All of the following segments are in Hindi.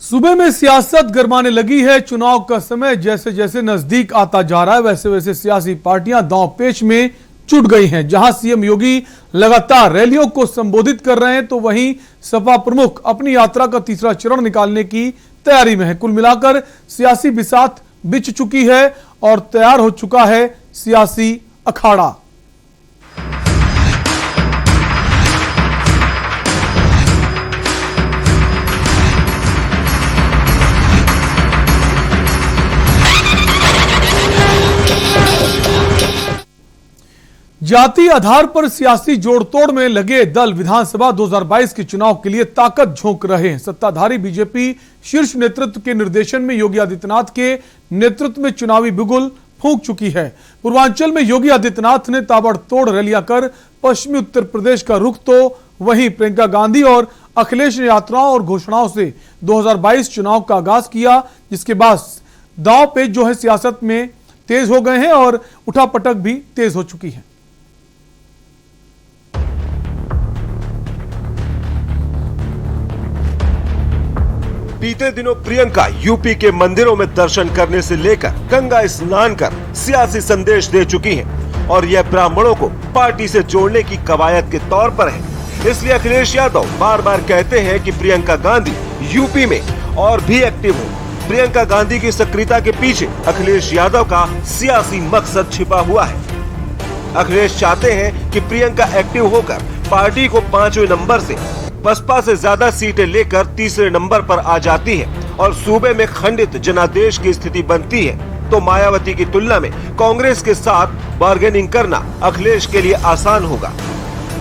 सूबे में सियासत गरमाने लगी है। चुनाव का समय जैसे जैसे नजदीक आता जा रहा है वैसे वैसे सियासी पार्टियां दांव पेच में जुट गई हैं। जहां सीएम योगी लगातार रैलियों को संबोधित कर रहे हैं तो वहीं सपा प्रमुख अपनी यात्रा का तीसरा चरण निकालने की तैयारी में है। कुल मिलाकर सियासी बिसात बिछ चुकी है और तैयार हो चुका है सियासी अखाड़ा। जाति आधार पर सियासी जोड़तोड़ में लगे दल विधानसभा 2022 के चुनाव के लिए ताकत झोंक रहे हैं। सत्ताधारी बीजेपी शीर्ष नेतृत्व के निर्देशन में योगी आदित्यनाथ के नेतृत्व में चुनावी बिगुल फूंक चुकी है। पूर्वांचल में योगी आदित्यनाथ ने ताबड़तोड़ रैलियां कर पश्चिमी उत्तर प्रदेश का रुख तो वहीं प्रियंका गांधी और अखिलेश ने यात्राओं और घोषणाओं से 2022 चुनाव का आगाज किया, जिसके बाद दांव पेच जो है सियासत में तेज हो गए हैं और उठापटक भी तेज हो चुकी है। बीते दिनों प्रियंका यूपी के मंदिरों में दर्शन करने से लेकर गंगा स्नान कर सियासी संदेश दे चुकी हैं और यह ब्राह्मणों को पार्टी से जोड़ने की कवायद के तौर पर है। इसलिए अखिलेश यादव बार बार कहते हैं कि प्रियंका गांधी यूपी में और भी एक्टिव हो। प्रियंका गांधी की सक्रियता के पीछे अखिलेश यादव का सियासी मकसद छिपा हुआ है। अखिलेश चाहते हैं कि प्रियंका एक्टिव होकर पार्टी को 5वें नंबर से बसपा से ज्यादा सीटें लेकर तीसरे नंबर पर आ जाती है और सूबे में खंडित जनादेश की स्थिति बनती है तो मायावती की तुलना में कांग्रेस के साथ बार्गेनिंग करना अखिलेश के लिए आसान होगा।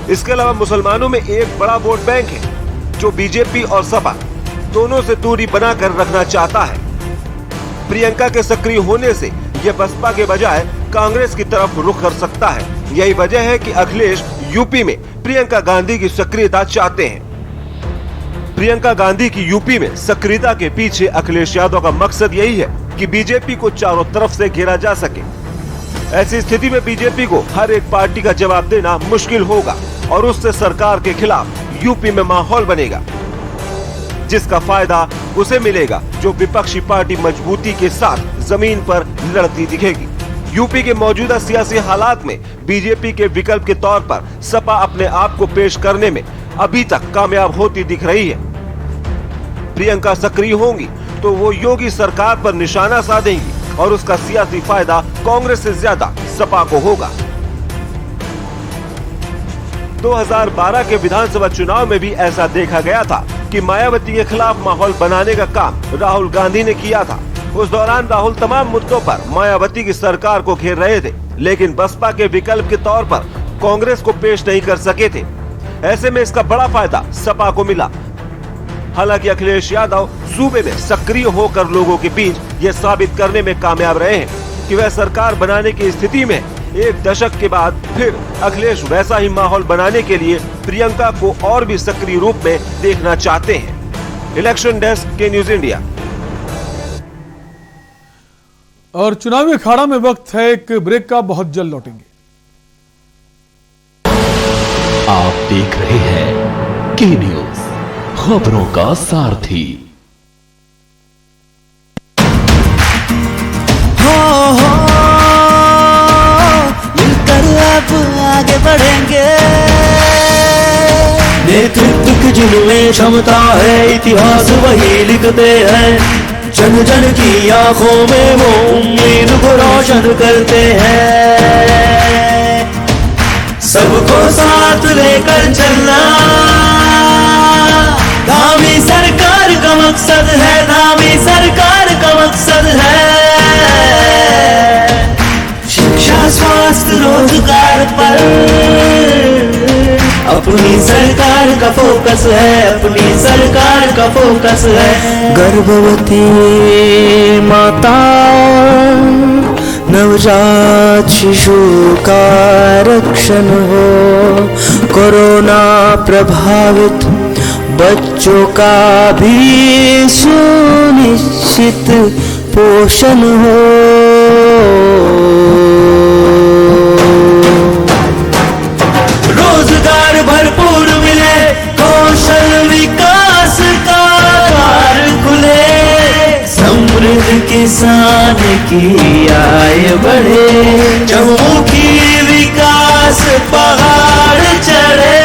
इसके अलावा मुसलमानों में एक बड़ा वोट बैंक है जो बीजेपी और सपा दोनों से दूरी बनाकर रखना चाहता है। प्रियंका के सक्रिय होने से यह बसपा के बजाय कांग्रेस की तरफ रुख कर सकता है। यही वजह है कि अखिलेश यूपी में प्रियंका गांधी की सक्रियता चाहते हैं। प्रियंका गांधी की यूपी में सक्रियता के पीछे अखिलेश यादव का मकसद यही है कि बीजेपी को चारों तरफ से घेरा जा सके। ऐसी स्थिति में बीजेपी को हर एक पार्टी का जवाब देना मुश्किल होगा और उससे सरकार के खिलाफ यूपी में माहौल बनेगा, जिसका फायदा उसे मिलेगा जो विपक्षी पार्टी मजबूती के साथ जमीन पर लड़ती दिखेगी। यूपी के मौजूदा सियासी हालात में बीजेपी के विकल्प के तौर पर सपा अपने आप को पेश करने में अभी तक कामयाब होती दिख रही है। प्रियंका सक्रिय होंगी तो वो योगी सरकार पर निशाना साधेंगी और उसका सियासी फायदा कांग्रेस से ज्यादा सपा को होगा। 2012 के विधानसभा चुनाव में भी ऐसा देखा गया था कि मायावती के खिलाफ माहौल बनाने का काम राहुल गांधी ने किया था। उस दौरान राहुल तमाम मुद्दों पर मायावती की सरकार को घेर रहे थे, लेकिन बसपा के विकल्प के तौर पर कांग्रेस को पेश नहीं कर सके थे। ऐसे में इसका बड़ा फायदा सपा को मिला। हालांकि अखिलेश यादव सूबे में सक्रिय होकर लोगों के बीच यह साबित करने में कामयाब रहे हैं कि वह सरकार बनाने की स्थिति में एक दशक के बाद फिर अखिलेश वैसा ही माहौल बनाने के लिए प्रियंका को और भी सक्रिय रूप में देखना चाहते हैं। इलेक्शन डेस्क के न्यूज इंडिया। और चुनावी अखाड़ा में वक्त है एक ब्रेक का, बहुत जल्द लौटेंगे। आप देख रहे हैं के न्यूज, खबरों का सारथी। हो मिलकर अब आगे बढ़ेंगे। नेतृत्व की जिनमें क्षमता है, इतिहास वही लिखते हैं। जन जन की आंखों में वो उम्मीद को रोशन करते हैं। सबको साथ लेकर चलना धामी सरकार का मकसद है, धामी सरकार का मकसद है। शिक्षा, स्वास्थ्य, रोजगार पर अपनी सरकार का फोकस है, अपनी सरकार का फोकस है। गर्भवती माता, नवजात शिशु का रक्षण हो, कोरोना प्रभावित बच्चों का भी सुनिश्चित पोषण हो। रोजगार भरपूर मिले, कौशल विकास का द्वार खुले। हर किसान की आय बढ़े, चहुमुखी विकास पहाड़ चढ़े,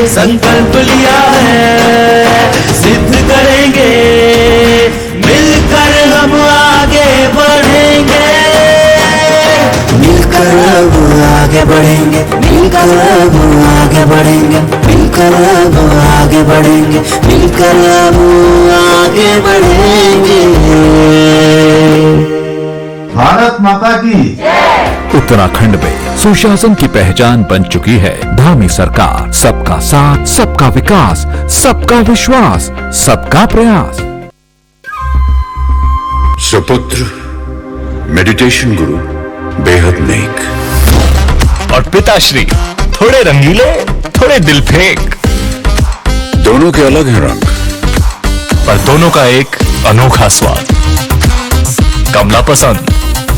संकल्प लिया है सिद्ध करेंगे, मिलकर हम आगे बढ़ेंगे, मिलकर अब आगे बढ़ेंगे, मिलकर अब आगे बढ़ेंगे, मिलकर अब आगे बढ़ेंगे, मिलकर अब आगे बढ़ेंगे। भारत माता की उत्तराखंड में सुशासन की पहचान बन चुकी है धामी सरकार। सबका साथ, सबका विकास, सबका विश्वास, सबका प्रयास। सुपुत्र मेडिटेशन गुरु बेहद नेक और पिताश्री थोड़े रंगीले, थोड़े दिल फेंक। दोनों के अलग हैं रंग, पर दोनों का एक अनोखा स्वाद। कमला पसंद,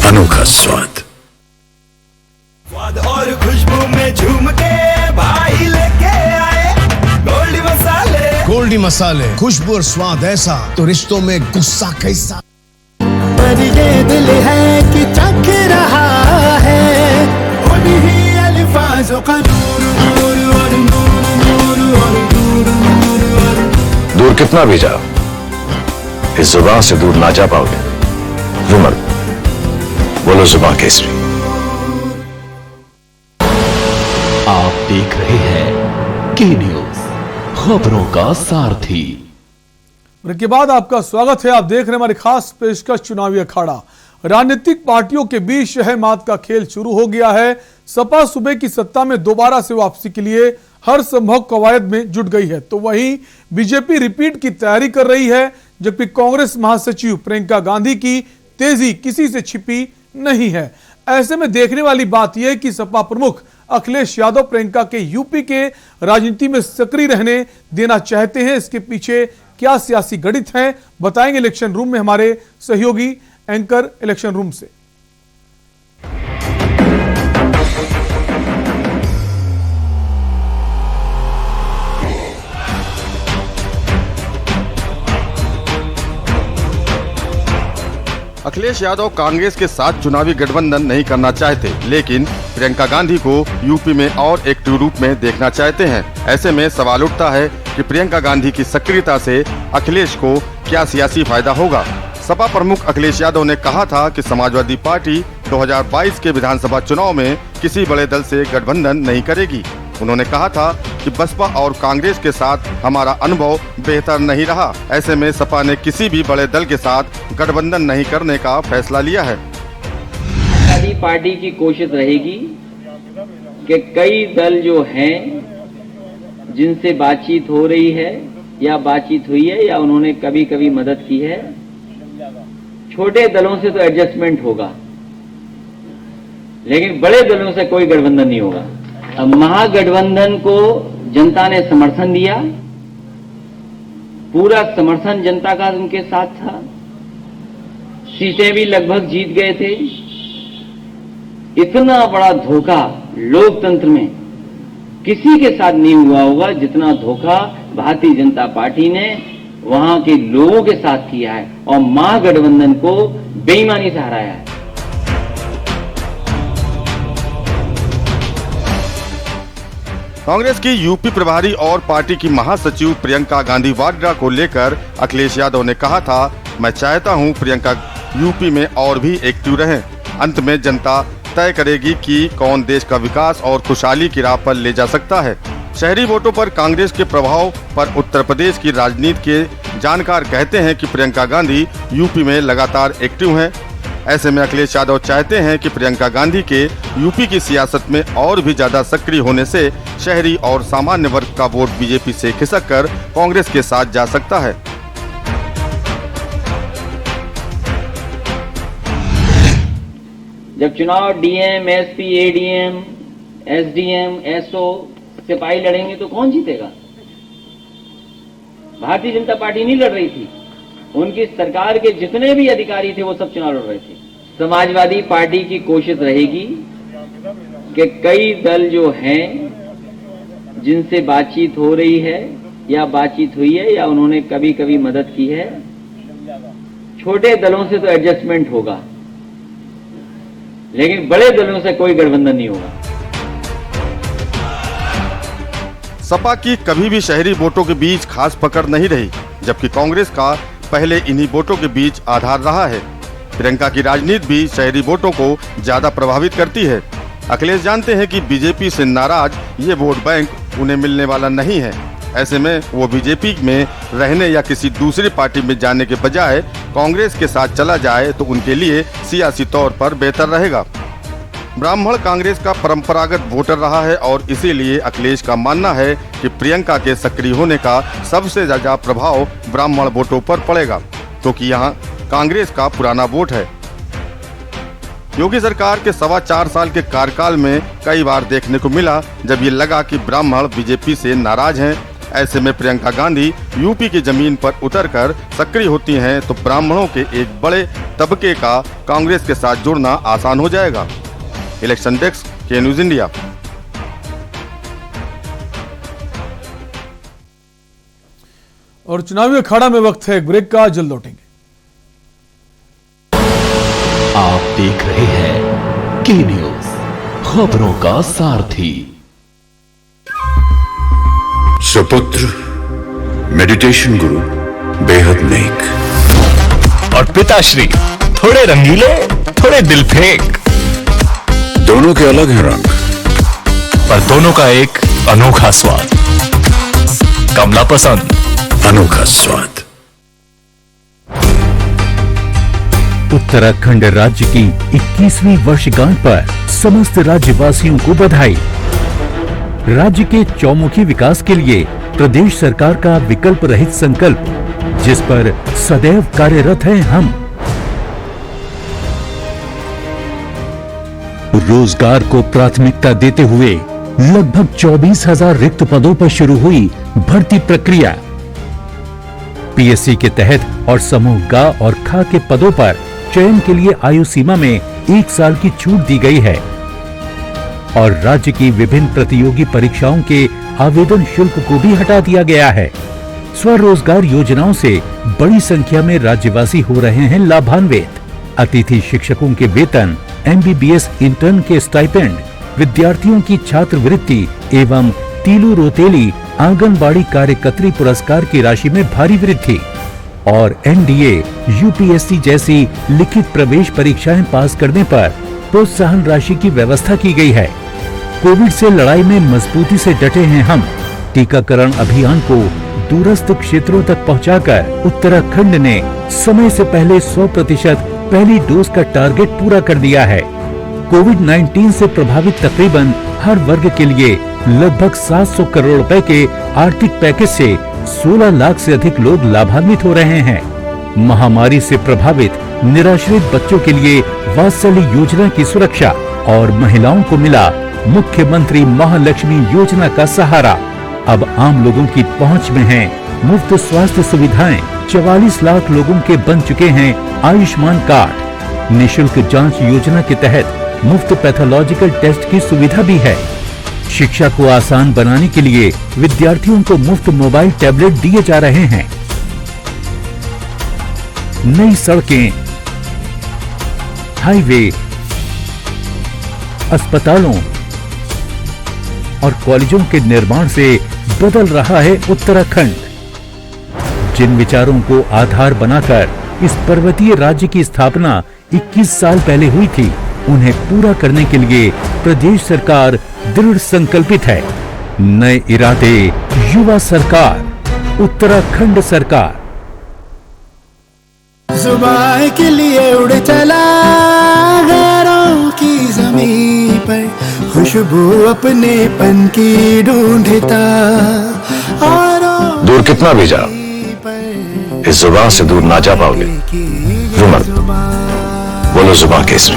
अनोखा स्वाद। और खुशबू में झूम के भाई लेके आए गोल्डी मसाले। गोल्डी मसाले, खुशबू और स्वाद ऐसा तो रिश्तों में गुस्सा कैसा। पर ये दिल है कि चख रहा है उन्हीं अल्फाजों का दूर कितना भी जाओ, इस जुबान से दूर ना जा पाओगे। रुमल बोलो जुबान केसरी। आप देख रहे हैं के न्यूज, खबरों का सारथी। ब्रेक के बाद आपका स्वागत है। आप देख रहे हैं हमारी खास पेशकश चुनावी अखाड़ा। राजनीतिक पार्टियों के बीच शह मात का खेल शुरू हो गया है। सपा सूबे की सत्ता में दोबारा से वापसी के लिए हर संभव कवायद में जुट गई है, तो वहीं बीजेपी रिपीट की तैयारी कर रही है, जबकि कांग्रेस महासचिव प्रियंका गांधी की तेजी किसी से छिपी नहीं है। ऐसे में देखने वाली बात यह है कि सपा प्रमुख अखिलेश यादव प्रियंका के यूपी के राजनीति में सक्रिय रहने देना चाहते हैं। इसके पीछे क्या सियासी गणित है, बताएंगे इलेक्शन रूम में हमारे सहयोगी एंकर इलेक्शन रूम से। अखिलेश यादव कांग्रेस के साथ चुनावी गठबंधन नहीं करना चाहते, लेकिन प्रियंका गांधी को यूपी में और एक्टिव रूप में देखना चाहते हैं। ऐसे में सवाल उठता है कि प्रियंका गांधी की सक्रियता से अखिलेश को क्या सियासी फायदा होगा। सपा प्रमुख अखिलेश यादव ने कहा था कि समाजवादी पार्टी 2022 के विधानसभा चुनाव में किसी बड़े दल से गठबंधन नहीं करेगी। उन्होंने कहा था कि बसपा और कांग्रेस के साथ हमारा अनुभव बेहतर नहीं रहा। ऐसे में सपा ने किसी भी बड़े दल के साथ गठबंधन नहीं करने का फैसला लिया है। पार्टी की कोशिश रहेगी कि कई दल जो हैं जिनसे बातचीत हो रही है या बातचीत हुई है या उन्होंने कभी कभी मदद की है, छोटे दलों से तो एडजस्टमेंट होगा, लेकिन बड़े दलों से कोई गठबंधन नहीं होगा। अब महागठबंधन को जनता ने समर्थन दिया, पूरा समर्थन जनता का उनके साथ था, सीटें भी लगभग जीत गए थे। इतना बड़ा धोखा लोकतंत्र में किसी के साथ नहीं हुआ होगा जितना धोखा भारतीय जनता पार्टी ने वहां के लोगों के साथ किया है और महागठबंधन को बेईमानी से हराया है। कांग्रेस की यूपी प्रभारी और पार्टी की महासचिव प्रियंका गांधी वाड्रा को लेकर अखिलेश यादव ने कहा था, मैं चाहता हूं प्रियंका यूपी में और भी एक्टिव रहें। अंत में जनता तय करेगी कि कौन देश का विकास और खुशहाली की राह पर ले जा सकता है। शहरी वोटों पर कांग्रेस के प्रभाव पर उत्तर प्रदेश की राजनीति के जानकार कहते हैं कि प्रियंका गांधी यूपी में लगातार एक्टिव हैं। ऐसे में अखिलेश यादव चाहते हैं कि प्रियंका गांधी के यूपी की सियासत में और भी ज्यादा सक्रिय होने से शहरी और सामान्य वर्ग का वोट बीजेपी से खिसक कर कांग्रेस के साथ जा सकता है। जब चुनाव DM, SP, ADM, SDM, SO सिपाही लड़ेंगे तो कौन जीतेगा? भारतीय जनता पार्टी नहीं लड़ रही थी, उनकी सरकार के जितने भी अधिकारी थे वो सब चुनाव लड़ रहे थे। समाजवादी पार्टी की कोशिश रहेगी कि कई दल जो हैं जिनसे बातचीत हो रही है या बातचीत हुई है या उन्होंने कभी कभी मदद की है। छोटे दलों से तो एडजस्टमेंट होगा, लेकिन बड़े दलों से कोई गठबंधन नहीं होगा। सपा की कभी भी शहरी वोटों के बीच खास पकड़ नहीं रही, जबकि कांग्रेस का पहले इन्हीं वोटों के बीच आधार रहा है। प्रियंका की राजनीति भी शहरी वोटों को ज्यादा प्रभावित करती है। अखिलेश जानते हैं कि बीजेपी से नाराज ये वोट बैंक उन्हें मिलने वाला नहीं है। ऐसे में वो बीजेपी में रहने या किसी दूसरी पार्टी में जाने के बजाय कांग्रेस के साथ चला जाए तो उनके लिए सियासी तौर पर बेहतर रहेगा। ब्राह्मण कांग्रेस का परंपरागत वोटर रहा है और इसीलिए अखिलेश का मानना है कि प्रियंका के सक्रिय होने का सबसे ज्यादा प्रभाव ब्राह्मण वोटों पर पड़ेगा, क्योंकि यहाँ कांग्रेस का पुराना वोट है। योगी सरकार के 4.25 साल के कार्यकाल में कई बार देखने को मिला जब ये लगा कि ब्राह्मण बीजेपी से नाराज हैं। ऐसे में प्रियंका गांधी यूपी की जमीन पर उतरकर सक्रिय होती हैं तो ब्राह्मणों के एक बड़े तबके का कांग्रेस के साथ जुड़ना आसान हो जाएगा। इलेक्शन डेस्क के न्यूज इंडिया। और चुनावी अखाड़ा में वक्त है एक ब्रेक का, जल्द लौटेंगे। आप देख रहे हैं के न्यूज, खबरों का सारथी। सुपुत्र मेडिटेशन गुरु बेहद नेक और पिताश्री थोड़े रंगीले, थोड़े दिल फेंक। दोनों के अलग हैं रंग, पर दोनों का एक अनोखा स्वाद। कमला पसंद, अनोखा स्वाद। उत्तराखंड राज्य की 21वीं वर्षगांठ पर समस्त राज्यवासियों को बधाई। राज्य के चौमुखी विकास के लिए प्रदेश सरकार का विकल्प रहित संकल्प, जिस पर सदैव कार्यरत हैं हम। रोजगार को प्राथमिकता देते हुए लगभग 24,000 रिक्त पदों पर शुरू हुई भर्ती प्रक्रिया। पीएससी के तहत और समूह ग और ख के पदों पर चयन के लिए आयु सीमा में 1 साल की छूट दी गई है और राज्य की विभिन्न प्रतियोगी परीक्षाओं के आवेदन शुल्क को भी हटा दिया गया है। स्वरोजगार योजनाओं से बड़ी संख्या में राज्यवासी हो रहे हैं लाभान्वित। अतिथि शिक्षकों के वेतन, एमबीबीएस इंटर्न के स्टाइपेंड, विद्यार्थियों की छात्रवृत्ति एवं तीलू रोतेली आंगनबाड़ी कार्यकर्त्री पुरस्कार की राशि में भारी वृद्धि और एनडीए, यूपीएससी जैसी लिखित प्रवेश परीक्षाएं पास करने पर प्रोत्साहन राशि की व्यवस्था की गई है। कोविड से लड़ाई में मजबूती से डटे हैं हम। टीकाकरण अभियान को दूरस्थ क्षेत्रों तक पहुंचाकर उत्तराखंड ने समय से पहले 100% पहली डोज का टारगेट पूरा कर दिया है। कोविड-19 से प्रभावित तकरीबन हर वर्ग के लिए लगभग 700 करोड़ रुपए के आर्थिक पैकेज से 16 लाख से अधिक लोग लाभान्वित हो रहे हैं। महामारी से प्रभावित निराश्रित बच्चों के लिए वात्सल्य योजना की सुरक्षा और महिलाओं को मिला मुख्यमंत्री महालक्ष्मी योजना का सहारा। अब आम लोगों की पहुंच में है मुफ्त स्वास्थ्य सुविधाएं। 44 लाख लोगों के बन चुके हैं आयुष्मान कार्ड। निशुल्क जांच योजना के तहत मुफ्त पैथोलॉजिकल टेस्ट की सुविधा भी है। शिक्षा को आसान बनाने के लिए विद्यार्थियों को मुफ्त मोबाइल टैबलेट दिए जा रहे हैं। नई सड़कें, हाईवे, अस्पतालों और कॉलेजों के निर्माण से बदल रहा है उत्तराखंड। जिन विचारों को आधार बनाकर इस पर्वतीय राज्य की स्थापना 21 साल पहले हुई थी, उन्हें पूरा करने के लिए प्रदेश सरकार दृढ़ संकल्पित है। नए इरादे, युवा सरकार, उत्तराखंड सरकार। जुबान के लिए उड़ चला गैरों की ज़मीं पर, खुशबू अपने पन की ढूंढता। दूर कितना भी जाओ, इस जुबान से दूर ना जा पाओगे। रुमल, बोलो जुबान केसरी।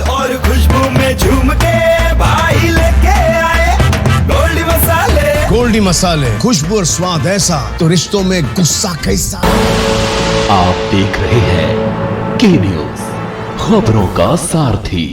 और खुशबू में झूम के भाई लेके आए गोल्डी मसाले। गोल्डी मसाले, खुशबू और स्वाद ऐसा तो रिश्तों में गुस्सा कैसा। आप देख रहे हैं के न्यूज, खबरों का सारथी।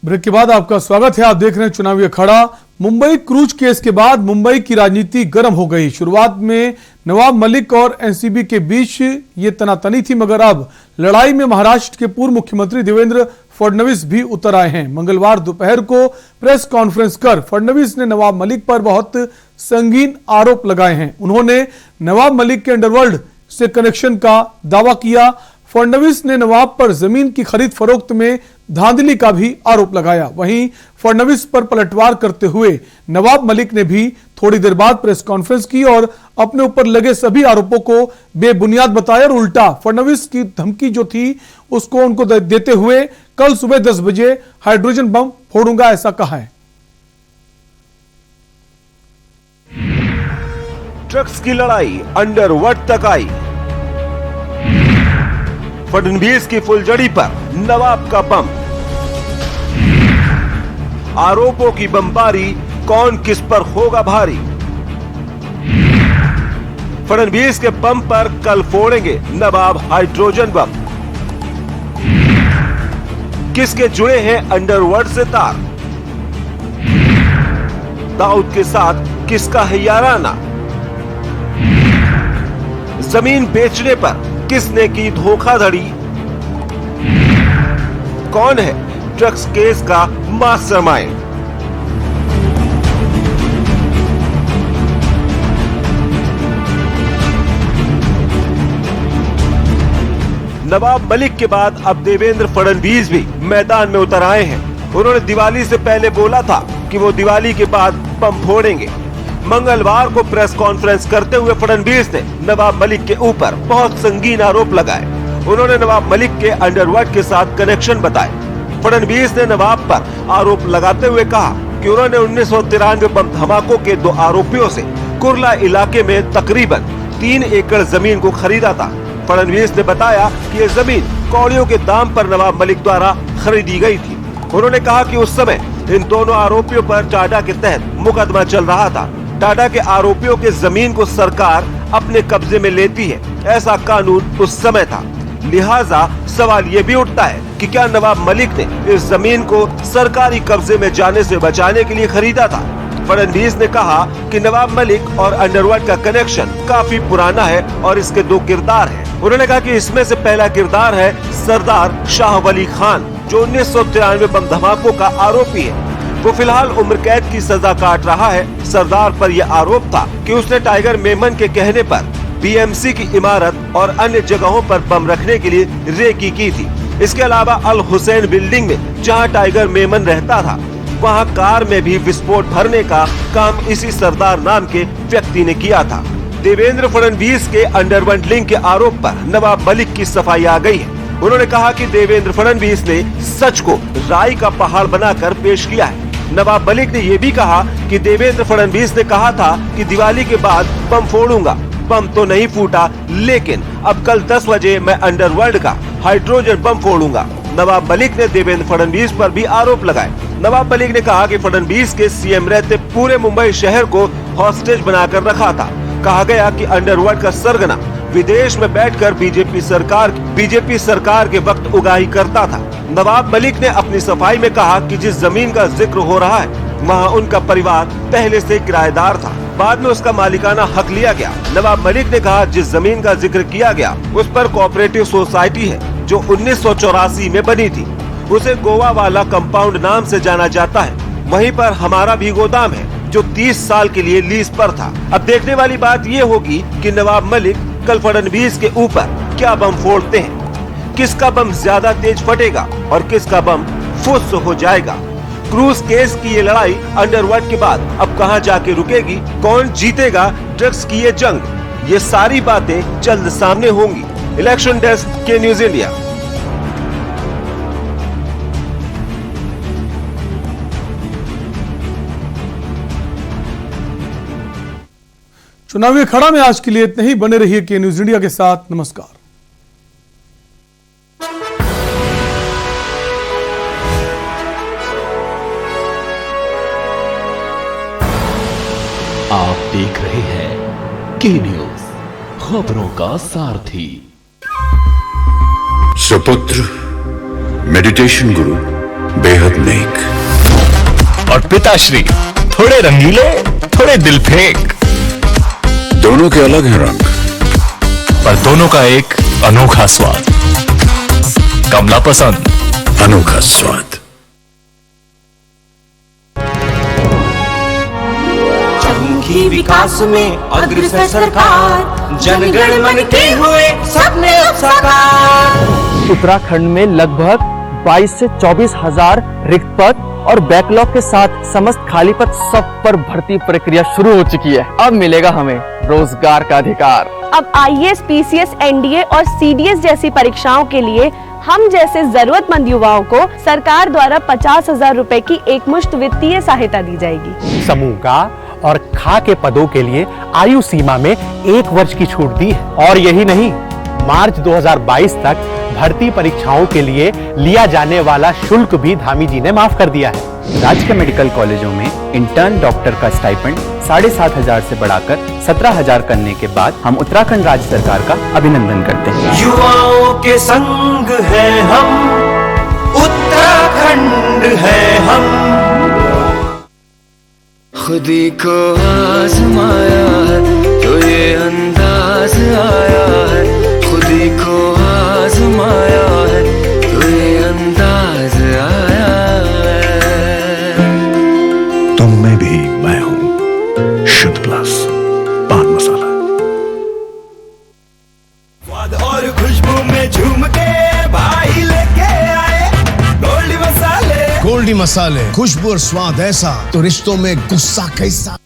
ब्रेक के बाद आपका स्वागत है। आप देख रहे हैं चुनावी अखाड़ा। मुंबई क्रूज केस के बाद मुंबई की राजनीति गर्म हो गई। शुरुआत में नवाब मलिक और एनसीबी के बीच ये तनातनी थी, मगर अब लड़ाई में महाराष्ट्र के पूर्व मुख्यमंत्री देवेंद्र फडणवीस भी उतर आए हैं। मंगलवार दोपहर को प्रेस कॉन्फ्रेंस कर फडणवीस ने नवाब मलिक पर बहुत संगीन आरोप लगाए हैं। उन्होंने नवाब मलिक के अंडरवर्ल्ड से कनेक्शन का दावा किया। फडणवीस ने नवाब पर जमीन की खरीद फरोख्त में धांधली का भी आरोप लगाया। वहीं फडणवीस पर पलटवार करते हुए नवाब मलिक ने भी थोड़ी देर बाद प्रेस कॉन्फ्रेंस की और अपने ऊपर लगे सभी आरोपों को बेबुनियाद बताया और उल्टा फडणवीस की धमकी जो थी उसको उनको देते हुए कल सुबह 10 बजे हाइड्रोजन बम फोड़ूंगा ऐसा कहा है। ड्रग्स की लड़ाई अंडरवर्ल्ड तक आई। फडणवीस की फुलझड़ी पर नवाब का बम। आरोपों की बमबारी, कौन किस पर होगा भारी। फडणवीस के बम पर कल फोड़ेंगे नवाब हाइड्रोजन बम। किसके जुड़े हैं अंडरवर्ल्ड से तार। दाऊद के साथ किसका है याराना। जमीन बेचने पर किसने की धोखाधड़ी। कौन है ड्रग्स केस का मास्टरमाइंड। नवाब मलिक के बाद अब देवेंद्र फडणवीस भी मैदान में उतर आए हैं। उन्होंने दिवाली से पहले बोला था कि वो दिवाली के बाद बम फोड़ेंगे। मंगलवार को प्रेस कॉन्फ्रेंस करते हुए फडणवीस ने नवाब मलिक के ऊपर बहुत संगीन आरोप लगाए। उन्होंने नवाब मलिक के अंडरवर्ल्ड के साथ कनेक्शन बताए। फडणवीस ने नवाब पर आरोप लगाते हुए कहा कि उन्होंने 1993 बम धमाकों के 2 आरोपियों से कुर्ला इलाके में तकरीबन 3 एकड़ जमीन को खरीदा था। फडणवीस ने बताया कि ये जमीन कौड़ियों के दाम पर नवाब मलिक द्वारा खरीदी गई थी। उन्होंने कहा कि उस समय इन दोनों आरोपियों पर टाडा के तहत मुकदमा चल रहा था। टाडा के आरोपियों के जमीन को सरकार अपने कब्जे में लेती है, ऐसा कानून उस समय था। लिहाजा सवाल ये भी उठता है कि क्या नवाब मलिक ने इस जमीन को सरकारी कब्जे में जाने से बचाने के लिए खरीदा था। फडणवीस ने कहा कि नवाब मलिक और अंडरवर्ल्ड का कनेक्शन काफी पुराना है और इसके 2 किरदार हैं। उन्होंने कहा कि इसमें से पहला किरदार है सरदार शाह वली खान, जो 1993 बम धमाकों का आरोपी है। वो फिलहाल उम्र कैद की सजा काट रहा है। सरदार पर यह आरोप था कि उसने टाइगर मेमन के कहने पर बीएमसी की इमारत और अन्य जगहों पर बम रखने के लिए रेकी की थी। इसके अलावा अल हुसैन बिल्डिंग में जहां टाइगर मेमन रहता था, वहां कार में भी विस्फोट भरने का काम इसी सरदार नाम के व्यक्ति ने किया था। देवेंद्र फडणवीस के अंडरवर्ल्ड लिंक के आरोप पर नवाब मलिक की सफाई आ गई है। उन्होंने कहा कि देवेंद्र फडणवीस ने सच को राई का पहाड़ बनाकर पेश किया है। नवाब मलिक ने यह भी कहा कि देवेंद्र फडणवीस ने कहा था कि दिवाली के बाद बम फोड़ूंगा। बम तो नहीं फूटा, लेकिन अब कल 10 बजे मैं अंडरवर्ल्ड का हाइड्रोजन बम फोड़ूंगा। नवाब मलिक ने देवेंद्र फडणवीस पर भी आरोप लगाए। नवाब मलिक ने कहा कि फडणवीस के सीएम रहते पूरे मुंबई शहर को हॉस्टेज बनाकर रखा था। कहा गया कि अंडरवर्ल्ड का सरगना विदेश में बैठकर बीजेपी सरकार के वक्त उगाही करता था। नवाब मलिक ने अपनी सफाई में कहा कि जिस जमीन का जिक्र हो रहा है वहाँ उनका परिवार पहले से किराएदार था, बाद में उसका मालिकाना हक लिया गया। नवाब मलिक ने कहा जिस जमीन का जिक्र किया गया उस पर कोऑपरेटिव सोसाइटी है जो 1984 में बनी थी। उसे गोवा वाला कंपाउंड नाम से जाना जाता है। वहीं पर हमारा भी गोदाम है जो 30 साल के लिए लीज पर था। अब देखने वाली बात ये होगी कि नवाब मलिक कल फडणवीस के ऊपर क्या बम फोड़ते हैं। किसका बम ज्यादा तेज फटेगा और किसका बम फुस हो जाएगा। क्रूज केस की ये लड़ाई अंडरवर्ल्ड के बाद अब कहां जाके रुकेगी, कौन जीतेगा ड्रग्स की ये जंग, ये सारी बातें जल्द सामने होंगी। इलेक्शन डेस्क के न्यूज इंडिया। चुनावी अखाड़ा में आज के लिए इतना ही। बने रहिए के न्यूज इंडिया के साथ। नमस्कार। आप देख रहे हैं के न्यूज, खबरों का सारथी। सुपुत्र मेडिटेशन गुरु बेहद नेक। और पिताश्री थोड़े रंगीले, थोड़े दिल फेंक। दोनों के अलग हैं रंग, पर दोनों का एक अनोखा स्वाद। कमला पसंद, अनोखा स्वाद। चमकी विकास में अग्रसर सरकार, जनगण मन के हुए सपने अब साकार। उत्तराखंड में लगभग 22 से 24 हजार रिक्त पद और बैकलॉग के साथ समस्त खाली पद सब पर भर्ती प्रक्रिया शुरू हो चुकी है। अब मिलेगा हमें रोजगार का अधिकार। अब आईएएस, पीसीएस, एनडीए और सीडीएस जैसी परीक्षाओं के लिए हम जैसे जरूरतमंद युवाओं को सरकार द्वारा 50,000 रुपए की एकमुश्त वित्तीय सहायता दी जाएगी। समूह का और खा के पदों के लिए आयु सीमा में 1 वर्ष की छूट दी है। और यही नहीं, मार्च 2022 तक भर्ती परीक्षाओं के लिए लिया जाने वाला शुल्क भी धामी जी ने माफ कर दिया है। राज्य के मेडिकल कॉलेजों में इंटर्न डॉक्टर का स्टाइपेंड 7,500 से बढ़ाकर 17,000 करने के बाद हम उत्तराखंड राज्य सरकार का अभिनंदन करते हैं। युवाओं के संग है हम, उत्तराखंड है हम। खुदी को आजमाया है तो ये अंदाज आया है, खुदी को आजमाया है तो ये अंदाज आया है। तुम में भी मैं हूं, शुद्ध प्लस पान मसाला। स्वाद और खुशबू में झूम के भाई लेके आए गोल्डी मसाले। गोल्डी मसाले, खुशबू और स्वाद ऐसा तो रिश्तों में गुस्सा कैसा।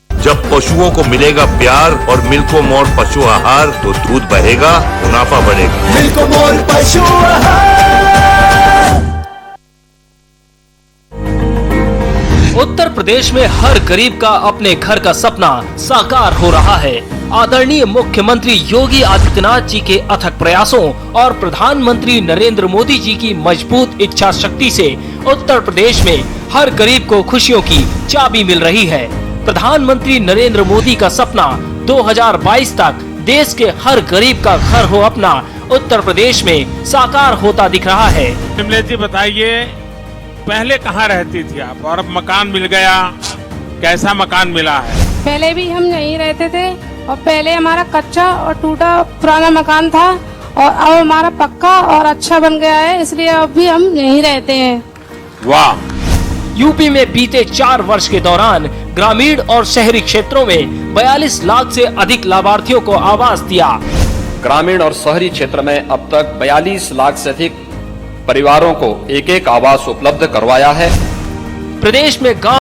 जब पशुओं को मिलेगा प्यार और मिल्को मोर पशु आहार तो दूध बहेगा, मुनाफा बढ़ेगा। मिल्को मोर पशु आहार। उत्तर प्रदेश में हर गरीब का अपने घर का सपना साकार हो रहा है। आदरणीय मुख्यमंत्री योगी आदित्यनाथ जी के अथक प्रयासों और प्रधानमंत्री नरेंद्र मोदी जी की मजबूत इच्छा शक्ति से उत्तर प्रदेश में हर गरीब को खुशियों की चाबी मिल रही है। प्रधानमंत्री नरेंद्र मोदी का सपना 2022 तक देश के हर गरीब का घर हो अपना उत्तर प्रदेश में साकार होता दिख रहा है। शिमले जी बताइए, पहले कहाँ रहती थी आप और अब मकान मिल गया, कैसा मकान मिला है? पहले भी हम यहीं रहते थे और पहले हमारा कच्चा और टूटा पुराना मकान था और अब हमारा पक्का और अच्छा बन गया है, इसलिए अब भी हम यहीं रहते हैं। वाह! यूपी में बीते 4 वर्ष के दौरान ग्रामीण और शहरी क्षेत्रों में 42 लाख से अधिक लाभार्थियों को आवास दिया। ग्रामीण और शहरी क्षेत्र में अब तक 42 लाख से अधिक परिवारों को एक-एक आवास उपलब्ध करवाया है। प्रदेश में गांव